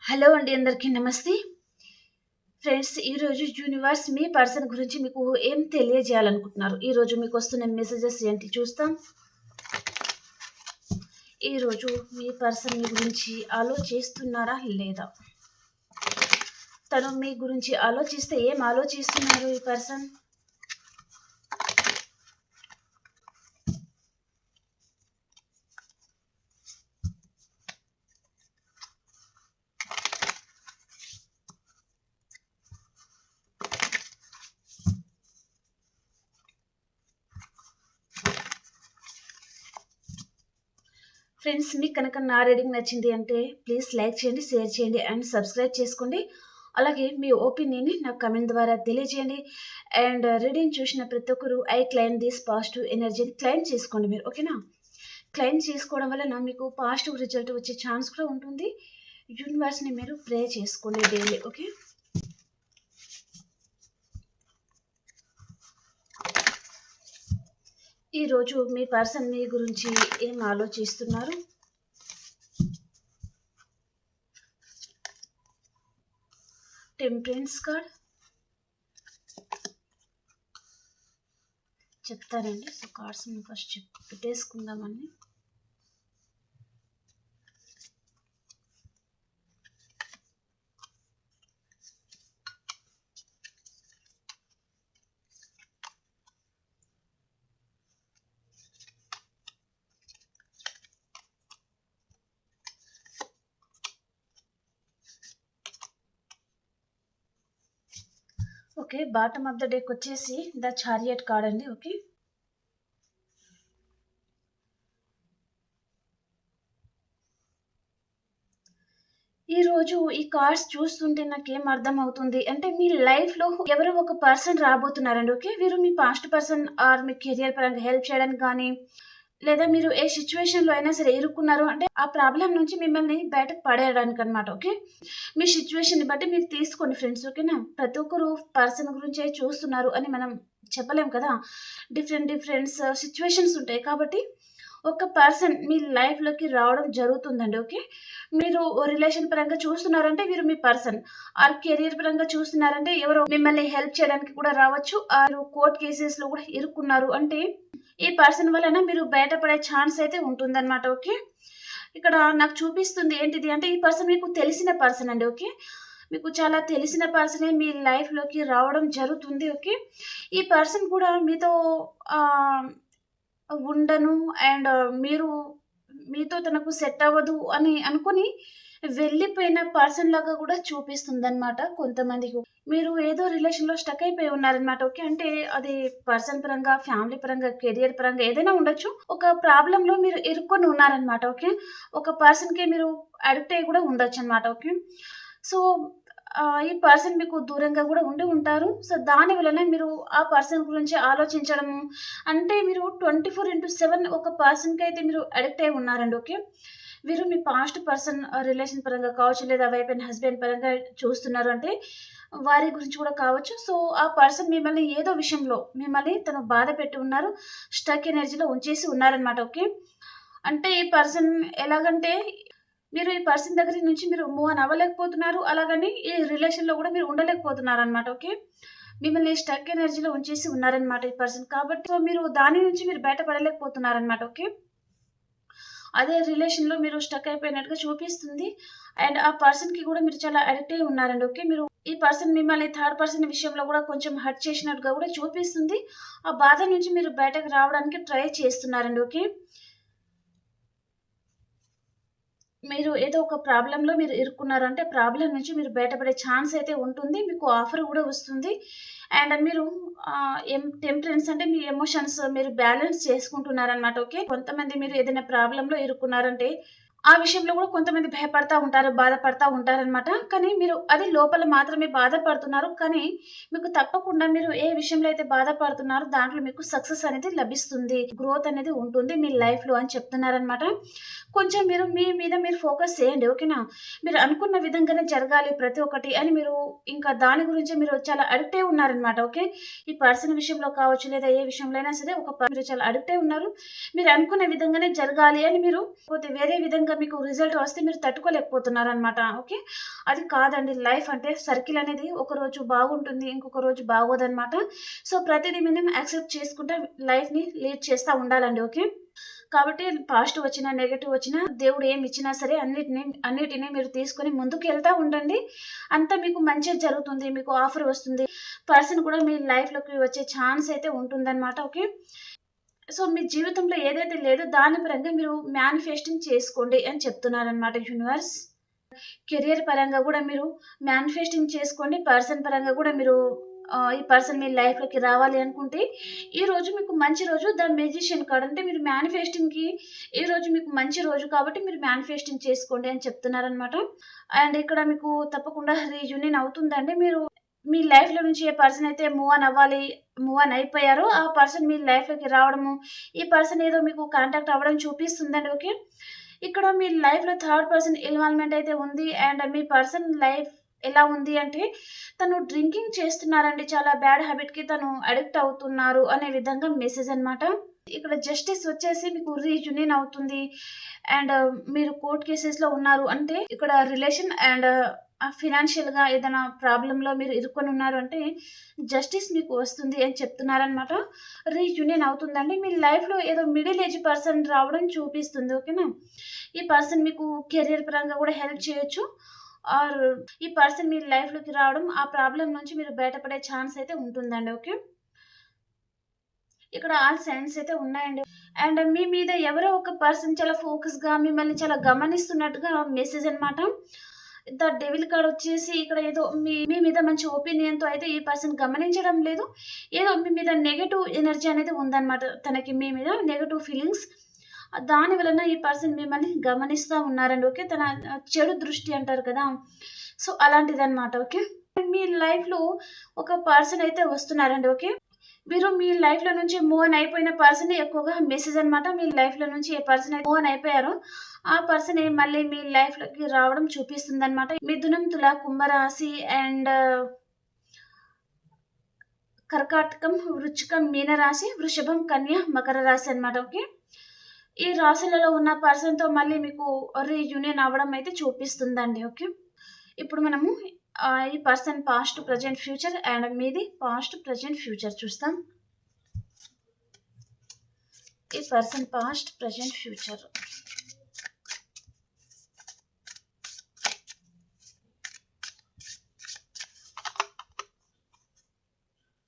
Hello అండి, అందరికీ నమస్తే. ఫ్రెండ్స్, ఈరోజు యూనివర్స్ మీ పర్సన్ గురించి మీకు ఏం తెలియజేయాలనుకుంటున్నారు? ఈరోజు మీకు వస్తున్న మెసేజెస్ ఏంటి చూస్తాం. ఈరోజు మీ పర్సన్ మీ గురించి ఆలోచిస్తున్నారా లేదా? తను మీ గురించి ఆలోచిస్తే ఏం ఆలోచిస్తున్నారు ఈ పర్సన్? ఫ్రెండ్స్, మీకు కనుక నా రీడింగ్ నచ్చింది అంటే ప్లీజ్ లైక్ చేయండి, షేర్ చేయండి అండ్ సబ్స్క్రైబ్ చేసుకోండి. అలాగే మీ ఒపీనియన్ని నాకు కమెంట్ ద్వారా తెలియజేయండి. అండ్ రీడింగ్ చూసిన ప్రతి ఒక్కరు ఐ క్లైమ్ దిస్ పాజిటివ్ ఎనర్జీని క్లైమ్ చేసుకోండి మీరు, ఓకేనా? క్లైమ్ చేసుకోవడం వలన మీకు పాజిటివ్ రిజల్ట్ వచ్చే ఛాన్స్ కూడా ఉంటుంది. యూనివర్స్ని మీరు ప్రే చేసుకోండి డైలీ, ఓకే? ఈరోజు మీ పర్సన్ మీ గురించి ఏం ఆలోచిస్తున్నారు? టెంపరెన్స్ కార్డ్ చెప్తారండి. సో కార్డ్స్ ఫస్ట్ పెట్టేసుకుందామని. Okay, bottom of the deck వచ్చేసి ద చారియట్ కార్డ్ అండి, ఓకే? ఈరోజు ఈ కార్డ్స్ చూస్తుంటే నాకేం అర్థం అవుతుంది అంటే మీ లైఫ్లో ఎవరో ఒక పర్సన్ రాబోతున్నారండి, ఓకే? వీరు మీ పాస్ట్ పర్సన్ ఆర్ మీ కెరియర్ పరంగా హెల్ప్ చేయడానికి కానీ, లేదా మీరు ఏ సిచ్యువేషన్లో అయినా సరే ఇరుక్కున్నారు అంటే ఆ ప్రాబ్లం నుంచి మిమ్మల్ని బయటకు పడేయడానికి అనమాట, ఓకే? మీ సిచ్యువేషన్ని బట్టి మీరు తీసుకోండి ఫ్రెండ్స్, ఓకేనా? ప్రతి ఒక్కరు పర్సన్ గురించే చూస్తున్నారు అని మనం చెప్పలేం కదా. డిఫరెంట్ సిచ్యువేషన్స్ ఉంటాయి కాబట్టి ఒక పర్సన్ మీ లైఫ్లోకి రావడం జరుగుతుందండి, ఓకే? మీరు రిలేషన్ పరంగా చూస్తున్నారంటే వీరు మీ పర్సన్, ఆర్ కెరియర్ పరంగా చూస్తున్నారంటే ఎవరో మిమ్మల్ని హెల్ప్ చేయడానికి కూడా రావచ్చు, ఆరు కోర్ట్ కేసెస్లో కూడా ఇరుక్కున్నారు అంటే ఈ పర్సన్ వలన మీరు బయటపడే ఛాన్స్ అయితే ఉంటుందన్నమాట, ఓకే? ఇక్కడ నాకు చూపిస్తుంది ఏంటిది అంటే ఈ పర్సన్ మీకు తెలిసిన పర్సన్ అండి, ఓకే? మీకు చాలా తెలిసిన పర్సనే మీ లైఫ్లోకి రావడం జరుగుతుంది, ఓకే? ఈ పర్సన్ కూడా మీతో ఉండను అండ్ మీరు మీతో తనకు సెట్ అవ్వదు అని అనుకుని వెళ్ళిపోయిన పర్సన్ లాగా కూడా చూపిస్తుందన్నమాట కొంతమందికి. మీరు ఏదో రిలేషన్‌లో స్టక్ అయిపోయి ఉన్నారనమాట, ఓకే? అంటే అది పర్సన్ పరంగా, ఫ్యామిలీ పరంగా, కెరియర్ పరంగా ఏదైనా ఉండొచ్చు. ఒక ప్రాబ్లమ్‌లో మీరు ఇరుక్కొని ఉన్నారనమాట, ఓకే? ఒక పర్సన్‌కి మీరు అడిక్ట్ అయ్యి కూడా ఉండొచ్చనమాట, ఓకే? సో, ఈ పర్సన్ మీకు దూరంగా కూడా ఉండి ఉంటారు. సో, దాని వలన మీరు ఆ పర్సన్ గురించి ఆలోచించడము అంటే మీరు 24/7 ఒక పర్సన్‌కైతే మీరు అడిక్ట్ అయ్యి ఉన్నారండి, ఓకే? వీరు మీ పాస్ట్ పర్సన్ రిలేషన్ పరంగా కావచ్చు, లేదా వైఫ్ అండ్ హస్బెండ్ పరంగా చూస్తున్నారు అంటే వారి గురించి కూడా కావచ్చు. సో, ఆ పర్సన్ మిమ్మల్ని ఏదో విషయంలో మిమ్మల్ని తను బాధ పెట్టి ఉన్నారు. స్టక్ ఎనర్జీలో ఉంచేసి ఉన్నారనమాట, ఓకే? అంటే ఈ పర్సన్ ఎలాగంటే మీరు ఈ పర్సన్ దగ్గర నుంచి మీరు మూవ్ ఆన్ అవ్వలేకపోతున్నారు. అలాగని ఈ రిలేషన్‌లో కూడా మీరు ఉండలేకపోతున్నారనమాట, ఓకే? మిమ్మల్ని స్టక్ ఎనర్జీలో ఉంచేసి ఉన్నారనమాట ఈ పర్సన్. కాబట్టి సో, మీరు దాని నుంచి మీరు బయట పడలేకపోతున్నారనమాట, ఓకే? అదే రిలేషన్‌లో మీరు స్టక్ అయిపోయినట్టుగా చూపిస్తుంది. అండ్ ఆ పర్సన్‌కి కూడా మీరు చాలా అడిక్ట్ అయ్యి ఉన్నారండి, ఓకే? మీరు ఈ పర్సన్ మిమ్మల్ని థర్డ్ పర్సన్ విషయంలో కూడా కొంచెం హర్ట్ చేసినట్టుగా కూడా చూపిస్తుంది. ఆ బాధ నుంచి మీరు బయటకు రావడానికి ట్రై చేస్తున్నారండి, ఓకే? మీరు ఏదో ఒక ప్రాబ్లమ్‌లో మీరు ఇరుక్కున్నారు అంటే ప్రాబ్లమ్ నుంచి మీరు బయటపడే ఛాన్స్ అయితే ఉంటుంది. మీకు ఆఫర్ గూడా వస్తుంది. అండ్ మీరు టెంపరెన్స్ అంటే మీ ఎమోషన్స్ మీరు బ్యాలెన్స్ చేసుకుంటున్నారనమాట, ఓకే? కొంతమంది మీరు ఏదైనా ప్రాబ్లమ్‌లో ఇరుక్కున్నారంటే ఆ విషయంలో కూడా కొంతమంది భయపడతా ఉంటారు, బాధపడతా ఉంటారనమాట. కానీ మీరు అది లోపల మాత్రమే బాధపడుతున్నారు. కానీ మీకు తప్పకుండా మీరు ఏ విషయంలో అయితే బాధపడుతున్నారో దాంట్లో మీకు సక్సెస్ అనేది లభిస్తుంది. గ్రోత్ అనేది ఉంటుంది మీ లైఫ్‌లో అని చెప్తున్నారనమాట. కొంచెం మీరు మీ మీద మీరు ఫోకస్ చేయండి, ఓకేనా? మీరు అనుకున్న విధంగానే జరగాలి ప్రతి ఒక్కటి అని మీరు ఇంకా దాని గురించే మీరు చాలా అడిక్ట్ అయి ఉన్నారనమాట, ఓకే? ఈ పర్సన్ విషయంలో కావచ్చు, లేదా ఏ విషయంలో అయినా సరే మీరు చాలా అడిక్ట్ అయి ఉన్నారు. మీరు అనుకున్న విధంగానే జరగాలి అని మీరు పోతే వేరే విధంగా సడన్‌గా మీకు రిజల్ట్ వస్తే మీరు తట్టుకోలేకపోతున్నారనమాట. ఓకే. అది కాదండి. లైఫ్ అంటే సర్కిల్ అనేది ఒకరోజు బాగుంటుంది. ఇంకొక రోజు బాగోదనమాట. సో, ప్రతిదీ మనం యాక్సెప్ట్ చేసుకుంటా లైఫ్‌ని లీడ్ చేస్తా ఉండాలండి. ఓకే. కాబట్టి పాజిటివ్ వచ్చినా, నెగెటివ్ వచ్చినా దేవుడు ఏమిచ్చినా సరే అన్నిటిని మీరు తీసుకొని ముందుకెళ్తా ఉండండి. అంతా మీకు మంచే జరుగుతుంది. మీకు ఆఫర్ వస్తుంది. పర్సన్ కూడా మీ లైఫ్‌లోకి వచ్చే ఛాన్స్ అయితే ఉంటుందనమాట. ఓకే. సో, మీ జీవితంలో ఏదైతే లేదో దాని పరంగా మీరు మేనిఫెస్టింగ్ చేసుకోండి అని చెప్తున్నారనమాట యూనివర్స్. కెరియర్ పరంగా గూడా మీరు మేనిఫెస్టింగ్ చేసుకోండి. పర్సన్ పరంగా గూడా మీరు ఈ పర్సన్ మీ లైఫ్‌లోకి రావాలి అనుకుంటే, ఈరోజు మీకు మంచి రోజు. ద మెజిషియన్ కార్డ్ అంటే మీరు మేనిఫెస్టింగ్‌కి ఈరోజు మీకు మంచి రోజు కాబట్టి మీరు మేనిఫెస్టింగ్ చేసుకోండి అని చెప్తున్నారనమాట. అండ్ ఇక్కడ మీకు తప్పకుండా రీయూనియన్ అవుతుందండి. మీరు మీ లైఫ్‌లో నుంచి ఏ పర్సన్ అయితే మూవ్ ఆన్ అయిపోయారో, ఆ పర్సన్ మీ లైఫ్‌లోకి రావడము, ఈ పర్సన్ ఏదో మీకు కాంటాక్ట్ అవ్వడం చూపిస్తుందండి. ఓకే. ఇక్కడ మీ లైఫ్‌లో థర్డ్ పర్సన్ ఇన్వాల్వ్‌మెంట్ అయితే ఉంది. అండ్ మీ పర్సన్ లైఫ్ ఎలా ఉంది అంటే, తను డ్రింకింగ్ చేస్తున్నారండి. చాలా బ్యాడ్ హాబిట్‌కి తను అడిక్ట్ అవుతున్నారు అనే విధంగా మెసేజ్ అనమాట. ఇక్కడ జస్టిస్ వచ్చేసి మీకు రీయూనియన్ అవుతుంది. అండ్ మీరు కోర్ట్ కేసెస్‌లో ఉన్నారు అంటే, ఇక్కడ రిలేషన్ అండ్ ఫినాన్షియల్‌గా ఏదైనా ప్రాబ్లమ్‌లో మీరు ఇరుక్కొనున్నారు అంటే, జస్టిస్ మీకు వస్తుంది అని చెప్తున్నారనమాట. రీయూనియన్ అవుతుందండి. మీ లైఫ్‌లో ఏదో మిడిల్ ఏజ్ పర్సన్ రావడం చూపిస్తుంది. ఓకేనా? ఈ పర్సన్ మీకు కెరియర్ పరంగా కూడా హెల్ప్ చేయొచ్చు. ఆర్ ఈ పర్సన్ మీ లైఫ్‌లోకి రావడం, ఆ ప్రాబ్లమ్ నుంచి మీరు బయటపడే ఛాన్స్ అయితే ఉంటుందండి. ఓకే. ఇక్కడ ఆల్ సైన్స్ అయితే ఉన్నాయండి. అండ్ మీ మీద ఎవరో ఒక పర్సన్ చాలా ఫోకస్‌గా మిమ్మల్ని చాలా గమనిస్తున్నట్టుగా మెసేజ్ అనమాట. ద డెవిల్ కార్డ్ వచ్చేసి ఇక్కడ ఏదో మీ మీ మీద మంచి ఒపీనియన్‌తో అయితే ఈ పర్సన్ గమనించడం లేదు. ఏదో మీ మీద నెగెటివ్ ఎనర్జీ అనేది ఉందన్నమాట. తనకి మీ మీద నెగెటివ్ ఫీలింగ్స్. దాని వలన ఈ పర్సన్ మిమ్మల్ని గమనిస్తా ఉన్నారండి. ఓకే. తన చెడు దృష్టి అంటారు కదా! సో, అలాంటిదన్నమాట. ఓకే. మీ లైఫ్‌లో ఒక పర్సన్ అయితే వస్తున్నారండి. ఓకే. మీరు మీ లైఫ్‌లో నుంచి మూవ్ ఆన్ అయిపోయిన పర్సనే ఎక్కువగా మెసేజ్ అనమాట. మీ లైఫ్‌లో నుంచి ఏ పర్సన్ అయితే మూవ్ ఆన్ అయిపోయారో, ఆ పర్సనే మళ్ళీ మీ లైఫ్‌లోకి రావడం చూపిస్తుందనమాట. మిథునం, తుల, కుంభరాశి అండ్ కర్కాటకం, వృచ్చికం, మీనరాశి, వృషభం, కన్య, మకర రాశి అనమాట. ఓకే. ఈ రాశులలో ఉన్న పర్సన్‌తో మళ్ళీ మీకు రీయూనియన్ అవ్వడం అయితే చూపిస్తుందండి. ఓకే. ఇప్పుడు మనము ఈ person past, present, future and మీది పాస్ట్, ప్రెజెంట్, ఫ్యూచర్ చూస్తాం. ఈ పర్సన్ పాస్ట్, ప్రెజెంట్, ఫ్యూచర్.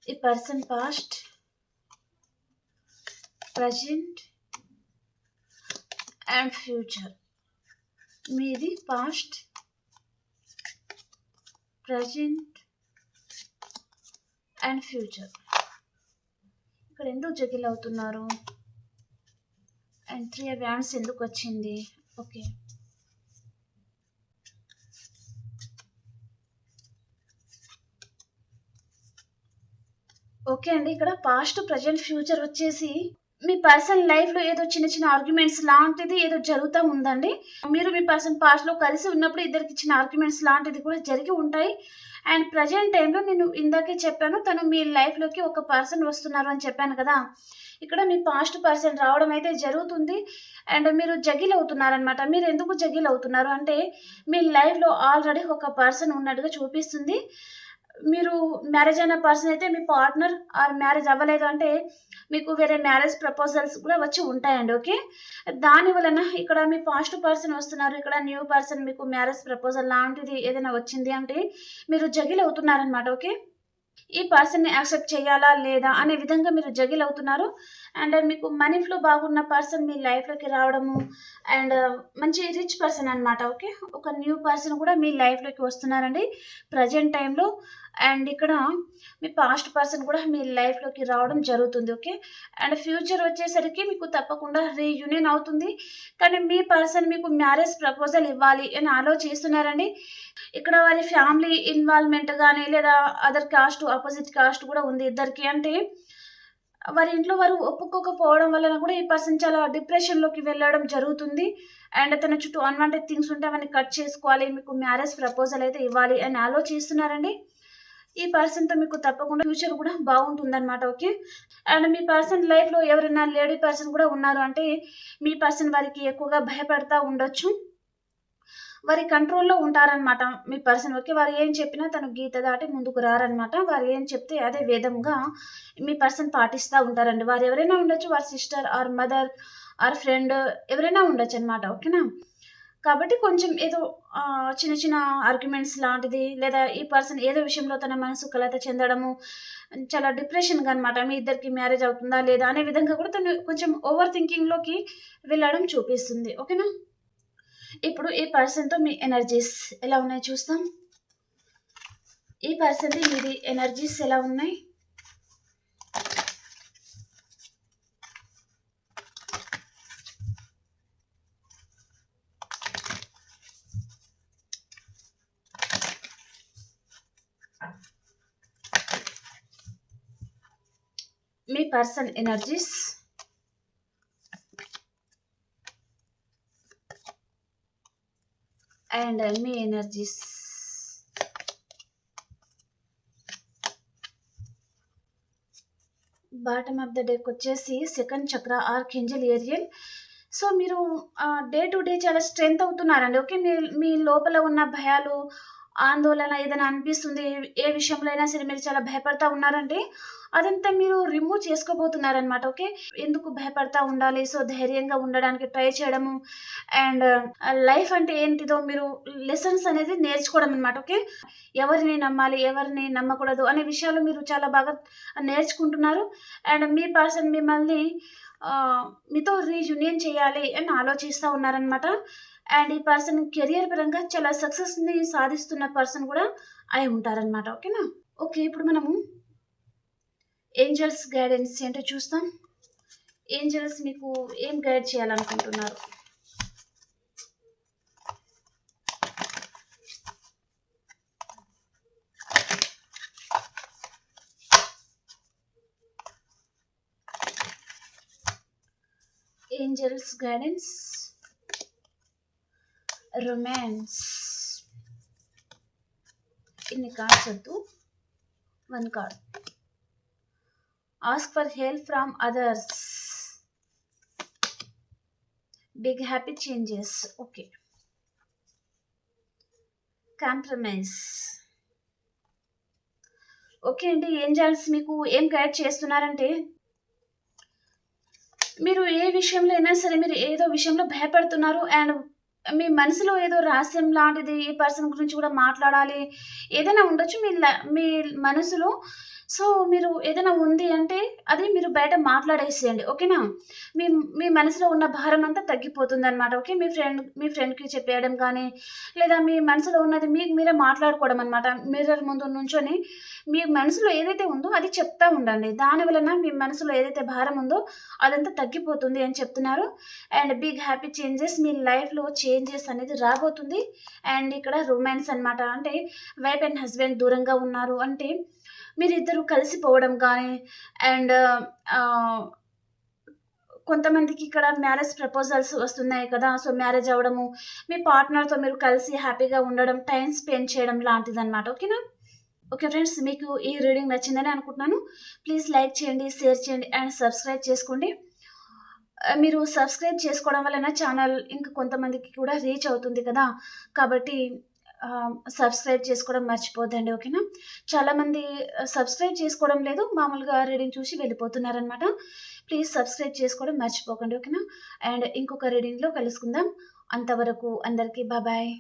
ఈ person past, present and future. మీది పాస్ట్, ప్రెజెంట్ అండ్ ఫ్యూచర్. ఇక్కడ ఎందుకు జగిల్ అవుతున్నారు? అండ్ 3 ఆఫ్ వ్యాండ్స్ ఎందుకు వచ్చింది? ఓకే. ఓకే అండి. ఇక్కడ పాస్ట్, ప్రెజెంట్, ఫ్యూచర్ వచ్చేసి మీ పర్సన్ లైఫ్‌లో ఏదో చిన్న చిన్న ఆర్గ్యుమెంట్స్ లాంటిది ఏదో జరుగుతా ఉందండి. మీరు మీ పర్సన్ పాస్ట్‌లో కలిసి ఉన్నప్పుడు ఇద్దరికి చిన్న ఆర్గ్యుమెంట్స్ లాంటిది కూడా జరిగి ఉంటాయి. అండ్ ప్రెజెంట్ టైమ్‌లో నేను ఇందాకే చెప్పాను. తను మీ లైఫ్‌లోకి ఒక పర్సన్ వస్తున్నారు అని చెప్పాను కదా! ఇక్కడ మీ పాస్ట్ పర్సన్ రావడం అయితే జరుగుతుంది. అండ్ మీరు జగిల్ అవుతున్నారనమాట. మీరెందుకు జగిల్ అవుతున్నారు అంటే, మీ లైఫ్‌లో ఆల్రెడీ ఒక పర్సన్ ఉన్నట్టుగా చూపిస్తుంది. మీరు మ్యారేజ్ అయిన పర్సన్ అయితే మీ పార్ట్నర్ ఆర్ మ్యారేజ్ అవ్వలేదు అంటే, మీకు వేరే మ్యారేజ్ ప్రపోజల్స్ కూడా వచ్చి ఉంటాయండి. ఓకే. దాని వలన ఇక్కడ మీ పాస్ట్ పర్సన్ వస్తున్నారు. ఇక్కడ న్యూ పర్సన్ మీకు మ్యారేజ్ ప్రపోజల్ లాంటిది ఏదైనా వచ్చింది అంటే, మీరు జగిల్ అవుతున్నారనమాట. ఓకే. ఈ పర్సన్‌ని యాక్సెప్ట్ చేయాలా? లేదా? అనే విధంగా మీరు జగిల్ అవుతున్నారు. అండ్ మీకు మనీ ఫ్లో బాగున్న పర్సన్ మీ లైఫ్‌లోకి రావడము అండ్ మంచి రిచ్ పర్సన్ అనమాట. ఓకే. ఒక న్యూ పర్సన్ కూడా మీ లైఫ్‌లోకి వస్తున్నారండి ప్రెజెంట్ టైమ్‌లో. అండ్ ఇక్కడ మీ పాస్ట్ పర్సన్ కూడా మీ లైఫ్‌లోకి రావడం జరుగుతుంది. ఓకే. అండ్ ఫ్యూచర్ వచ్చేసరికి మీకు తప్పకుండా రీయూనియన్ అవుతుంది. కానీ మీ పర్సన్ మీకు మ్యారేజ్ ప్రపోజల్ ఇవ్వాలి అని ఆలోచిస్తున్నారండి. ఇక్కడ వారి ఫ్యామిలీ ఇన్వాల్వ్‌మెంట్ గాని, లేదా అదర్ కాస్ట్, అపోజిట్ కాస్ట్ కూడా ఉంది ఇద్దరికి. అంటే వారి ఇంట్లో వారు ఒప్పుకోకపోవడం వలన కూడా ఈ పర్సన్ చాలా డిప్రెషన్‌లోకి వెళ్ళడం జరుగుతుంది. అండ్ తన చుట్టూ అన్‌వాంటెడ్ థింగ్స్ ఉంటే అవన్నీ కట్ చేసుకోవాలి. మీకు మ్యారేజ్ ప్రపోజల్ అయితే ఇవ్వాలి అని ఆలోచిస్తున్నారండి. ఈ పర్సన్‌తో మీకు తప్పకుండా ఫ్యూచర్ కూడా బాగుంటుందన్నమాట. ఓకే. అండ్ మీ పర్సన్ లైఫ్‌లో ఎవరైనా లేడీ పర్సన్ కూడా ఉన్నారు అంటే, మీ పర్సన్ వారికి ఎక్కువగా భయపడతా ఉండొచ్చు. వారి కంట్రోల్‌లో ఉంటారనమాట మీ పర్సన్. ఓకే. వారు ఏం చెప్పినా తను గీత దాటి ముందుకు రారనమాట. వారు ఏం చెప్తే అదే వేదంగా మీ పర్సన్ పాటిస్తా ఉంటారండి. వారు ఎవరైనా ఉండొచ్చు. వారి sister or mother or friend ఎవరైనా ఉండొచ్చనమాట. ఓకేనా. కాబట్టి కొంచెం ఏదో చిన్న చిన్న ఆర్గ్యుమెంట్స్ లాంటిది లేదా ఈ పర్సన్ ఏదో విషయంలో తన మనసు కలత చెందడము, చాలా డిప్రెషన్‌గా అనమాట. మీ ఇద్దరికి మ్యారేజ్ అవుతుందా లేదా అనే విధంగా కూడా తను కొంచెం ఓవర్ థింకింగ్‌లోకి వెళ్ళడం చూపిస్తుంది. ఓకేనా. ఇప్పుడు ఈ పర్సన్‌తో మీ ఎనర్జీస్ ఎలా ఉన్నాయో చూస్తాం. ఈ పర్సన్‌ది మీది ఎనర్జీస్ ఎలా ఉన్నాయి? మీ పర్సన్ ఎనర్జీస్ అండ్ మీ energies. Bottom of the deck వచ్చేసి second chakra archangel Ariel. So మీరు డే టు డే చాలా స్ట్రెంత్ అవుతున్నారండి. ఓకే. మీ మీ లోపల ఉన్న భయాలు, ఆందోళన ఏదైనా అనిపిస్తుంది. ఏ విషయంలో అయినా సరే మీరు చాలా భయపడతా ఉన్నారంటే, అదంతా మీరు రిమూవ్ చేసుకోబోతున్నారనమాట. ఓకే. ఎందుకు భయపడతా ఉండాలి? సో ధైర్యంగా ఉండడానికి ట్రై చేయడము అండ్ లైఫ్ అంటే ఏంటిదో మీరు లెసన్స్ అనేది నేర్చుకోవడం అనమాట. ఓకే. ఎవరిని నమ్మాలి, ఎవరిని నమ్మకూడదు అనే విషయాలు మీరు చాలా బాగా నేర్చుకుంటున్నారు. అండ్ మీ పర్సన్ మిమ్మల్ని మీతో రీయూనియన్ చేయాలి అని ఆలోచిస్తా ఉన్నారనమాట. అండ్ ఈ పర్సన్ కెరియర్ పరంగా చాలా సక్సెస్‌ని సాధిస్తున్న పర్సన్ కూడా అయి ఉంటారనమాట. ఓకేనా. ఓకే. ఇప్పుడు మనము ఏంజెల్స్ గైడెన్స్ ఏంటో చూస్తాం. ఏంజెల్స్ మీకు ఏం గైడ్ చేయాలనుకుంటున్నారు? Angels guidance, romance. ఇన్ని కార్డ్స్ వద్దు. 1 card. Ask for help from others. Big happy changes. Okay. Compromise. Okay అండి. ఏంజెల్స్ మీకు ఏం గైడ్ చేస్తున్నారంటే, మీరు ఏ విషయంలో అయినా సరే మీరు ఏదో విషయంలో భయపడుతున్నారు అండ్ మీ మనసులో ఏదో రహస్యం లాంటిది ఈ పర్సన్ గురించి కూడా మాట్లాడాలి. ఏదైనా ఉండొచ్చు మీ మనసులో. సో, మీరు ఏదైనా ఉంది అంటే అది మీరు బయట మాట్లాడేసేయండి. ఓకేనా. మీ మీ మనసులో ఉన్న భారం అంతా తగ్గిపోతుందనమాట. ఓకే. మీ ఫ్రెండ్‌కి చెప్పేయడం కానీ, లేదా మీ మనసులో ఉన్నది మీకు మీరే మాట్లాడుకోవడం అనమాట. మిర్రర్ ముందు నుంచొని మీ మనసులో ఏదైతే ఉందో అది చెప్తా ఉండండి. దాని వలన మీ మనసులో ఏదైతే భారం ఉందో అదంతా తగ్గిపోతుంది అని చెప్తున్నారు. అండ్ బిగ్ హ్యాపీ చేంజెస్ మీ లైఫ్‌లో చేంజెస్ అనేది రాబోతుంది. అండ్ ఇక్కడ రొమాన్స్ అనమాట. అంటే వైఫ్ అండ్ హస్బెండ్ దూరంగా ఉన్నారు అంటే మీరిద్దరూ కలిసిపోవడం కానీ అండ్ కొంతమందికి ఇక్కడ మ్యారేజ్ ప్రపోజల్స్ వస్తున్నాయి కదా. సో మ్యారేజ్ అవ్వడము, మీ పార్ట్నర్‌తో మీరు కలిసి హ్యాపీగా ఉండడం, టైమ్ స్పెండ్ చేయడం లాంటిదనమాట. ఓకేనా. Okay friends. మీకు ఈ రీడింగ్ నచ్చిందని అనుకుంటున్నాను. ప్లీజ్ లైక్ చేయండి, షేర్ చేయండి అండ్ సబ్స్క్రైబ్ చేసుకోండి. మీరు సబ్స్క్రైబ్ చేసుకోవడం వలన ఛానల్ ఇంకా కొంతమందికి కూడా రీచ్ అవుతుంది కదా. కాబట్టి సబ్స్క్రైబ్ చేసుకోవడం మర్చిపోద్దండి. ఓకేనా. చాలామంది సబ్స్క్రైబ్ చేసుకోవడం లేదు. మామూలుగా రీడింగ్ చూసి వెళ్ళిపోతున్నారనమాట. ప్లీజ్ సబ్స్క్రైబ్ చేసుకోవడం మర్చిపోకండి. ఓకేనా. అండ్ ఇంకొక రీడింగ్‌లో కలుసుకుందాం. అంతవరకు అందరికీ బాయ్.